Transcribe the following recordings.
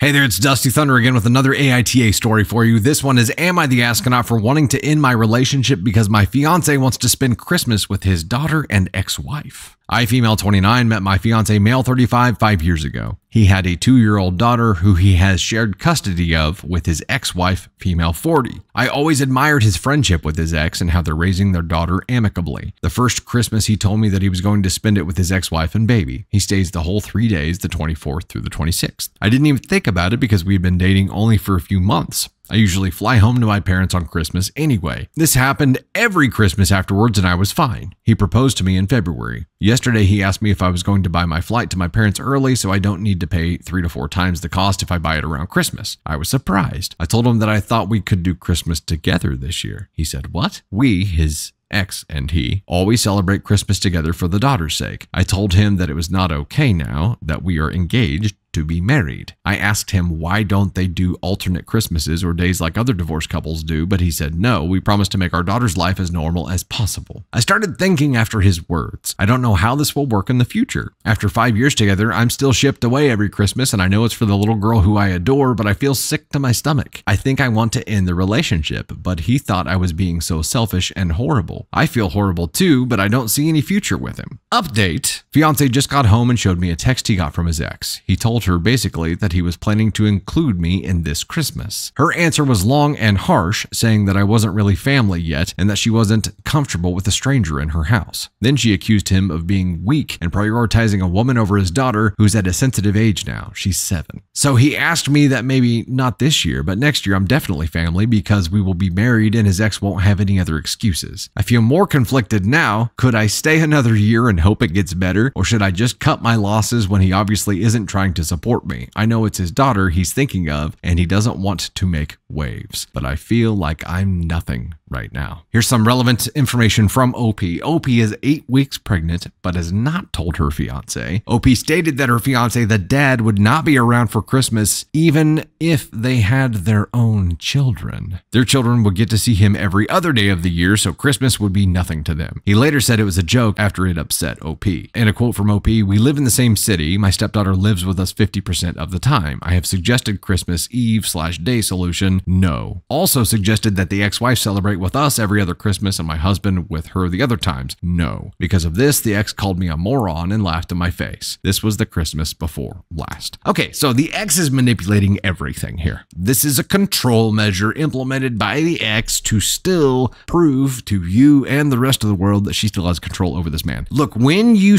Hey there, it's Dusty Thunder again with another AITA story for you. This one is, am I the astronaut for wanting to end my relationship because my fiance wants to spend Christmas with his daughter and ex-wife? I, female 29, met my fiance, male 35, 5 years ago. He had a 2-year-old daughter who he has shared custody of with his ex-wife, female 40. I always admired his friendship with his ex and how they're raising their daughter amicably. The first Christmas, he told me that he was going to spend it with his ex-wife and baby. He stays the whole 3 days, the 24th through the 26th. I didn't even think about it because we'd been dating only for a few months. I usually fly home to my parents on Christmas anyway. This happened every Christmas afterwards and I was fine. He proposed to me in February. Yesterday, he asked me if I was going to buy my flight to my parents early so I don't need to pay 3 to 4 times the cost if I buy it around Christmas. I was surprised. I told him that I thought we could do Christmas together this year. He said, "What?" We, his ex and he, always celebrate Christmas together for the daughter's sake. I told him that it was not okay now that we are engaged to be married. I asked him why don't they do alternate Christmases or days like other divorced couples do, but he said no, we promise to make our daughter's life as normal as possible. I started thinking after his words, I don't know how this will work in the future. After 5 years together, I'm still shipped away every Christmas and I know it's for the little girl who I adore, but I feel sick to my stomach. I think I want to end the relationship, but he thought I was being so selfish and horrible. I feel horrible too, but I don't see any future with him. Update: fiance just got home and showed me a text he got from his ex. He told her basically that he was planning to include me in this Christmas. Her answer was long and harsh, saying that I wasn't really family yet and that she wasn't comfortable with a stranger in her house. Then she accused him of being weak and prioritizing a woman over his daughter, who's at a sensitive age now. She's 7. So he asked me that maybe not this year, but next year I'm definitely family because we will be married and his ex won't have any other excuses. I feel more conflicted now. Could I stay another year and hope it gets better, or should I just cut my losses when he obviously isn't trying to support me? I know it's his daughter he's thinking of and he doesn't want to make waves, but I feel like I'm nothing right now. Here's some relevant information from OP. OP is 8 weeks pregnant, but has not told her fiance. OP stated that her fiance, the dad, would not be around for Christmas even if they had their own children. Their children would get to see him every other day of the year, so Christmas would be nothing to them. He later said it was a joke after it upset OP. And a quote from OP: "We live in the same city. My stepdaughter lives with us 50% of the time. I have suggested Christmas Eve/day solution. No. Also suggested that the ex-wife celebrate with us every other Christmas and my husband with her the other times. No. Because of this, the ex called me a moron and laughed in my face. This was the Christmas before last." Okay, so the ex is manipulating everything here. This is a control measure implemented by the ex to still prove to you and the rest of the world that she still has control over this man. Look, when you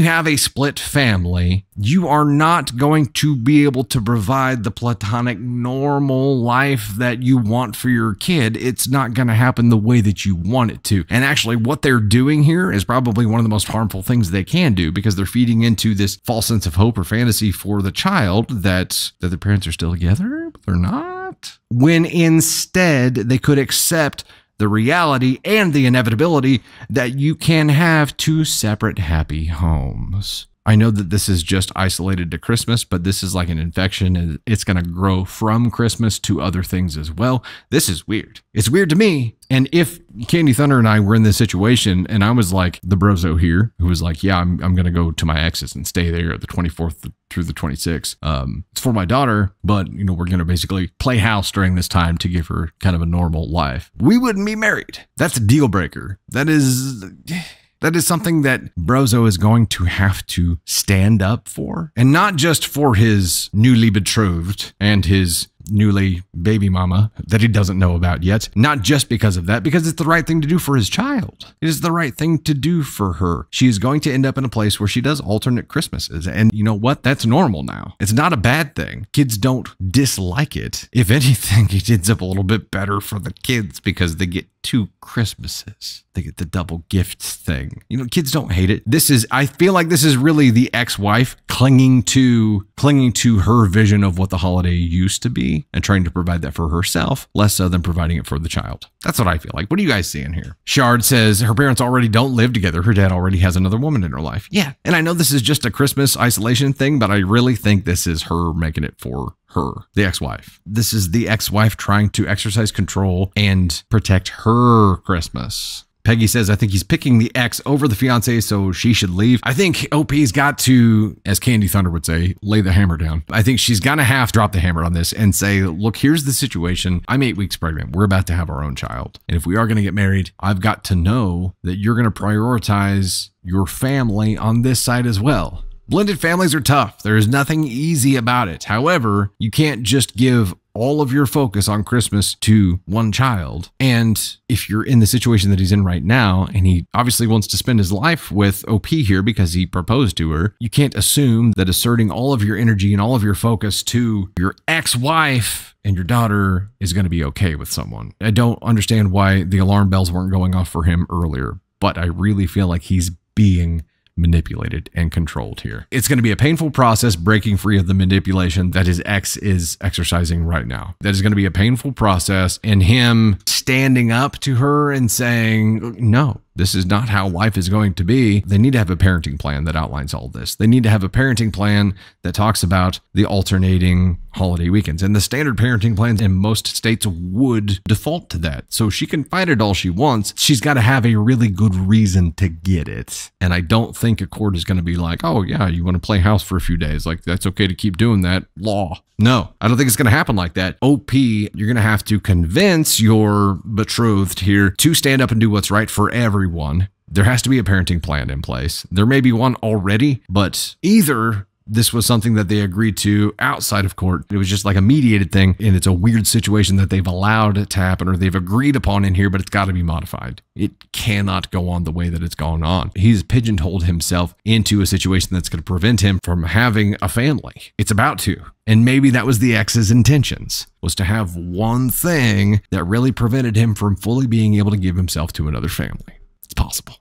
have a split family, you are not going to be able to provide the platonic normal life that you want for your kid. It's not going to happen the way that you want it to. And actually, what they're doing here is probably one of the most harmful things they can do, because they're feeding into this false sense of hope or fantasy for the child that the parents are still together, but they're not. When instead they could accept the reality and the inevitability that you can have 2 separate happy homes. I know that this is just isolated to Christmas, but this is like an infection and it's going to grow from Christmas to other things as well. This is weird. It's weird to me. And if Candy Thunder and I were in this situation and I was like the brozo here, who was like, yeah, I'm going to go to my ex's and stay there the 24th through the 26th. It's for my daughter, but we're going to basically play house during this time to give her kind of a normal life. We wouldn't be married. That's a deal breaker. That is something that Brozo is going to have to stand up for, and not just for his newly betrothed and his newly baby mama that he doesn't know about yet. Not just because of that, because it's the right thing to do for his child. It is the right thing to do for her. She is going to end up in a place where she does alternate Christmases. And you know what? That's normal now. It's not a bad thing. Kids don't dislike it. If anything, it ends up a little bit better for the kids because they get 2 Christmases. They get the double gift thing. Kids don't hate it. I feel like this is really the ex-wife clinging to her vision of what the holiday used to be and trying to provide that for herself, less so than providing it for the child. That's what I feel like. What are you guys seeing here? Shard says her parents already don't live together. Her dad already has another woman in her life. Yeah. And I know this is just a Christmas isolation thing, but I really think this is her making it for her, the ex-wife. This is the ex-wife trying to exercise control and protect her Christmas. Peggy says, I think he's picking the ex over the fiance, so she should leave. I think OP's got to, as Candy Thunder would say, lay the hammer down. I think she's gonna have to drop the hammer on this and say, look, here's the situation. I'm 8 weeks pregnant. We're about to have our own child. And if we are gonna get married, I've got to know that you're gonna prioritize your family on this side as well. Blended families are tough. There's nothing easy about it. However, you can't just give all of your focus on Christmas to one child. And if you're in the situation that he's in right now, and he obviously wants to spend his life with OP here because he proposed to her, you can't assume that asserting all of your energy and all of your focus to your ex-wife and your daughter is going to be okay with someone. I don't understand why the alarm bells weren't going off for him earlier, but I really feel like he's being manipulated and controlled here. It's going to be a painful process breaking free of the manipulation that his ex is exercising right now. That is going to be a painful process, and him standing up to her and saying, no, this is not how life is going to be. They need to have a parenting plan that outlines all this. They need to have a parenting plan that talks about the alternating holiday weekends. And the standard parenting plans in most states would default to that. So she can fight it all she wants. She's got to have a really good reason to get it. And I don't think a court is going to be like, oh yeah, you want to play house for a few days. Like, that's okay to keep doing that. Law. No, I don't think it's going to happen like that. OP, you're going to have to convince your betrothed here to stand up and do what's right for everyone. There has to be a parenting plan in place. There may be one already, but either this was something that they agreed to outside of court. It was just like a mediated thing, and it's a weird situation that they've allowed it to happen or they've agreed upon in here, but it's got to be modified. It cannot go on the way that it's gone on. He's pigeonholed himself into a situation that's going to prevent him from having a family. It's about to. And maybe that was the ex's intentions, was to have one thing that really prevented him from fully being able to give himself to another family. It's possible.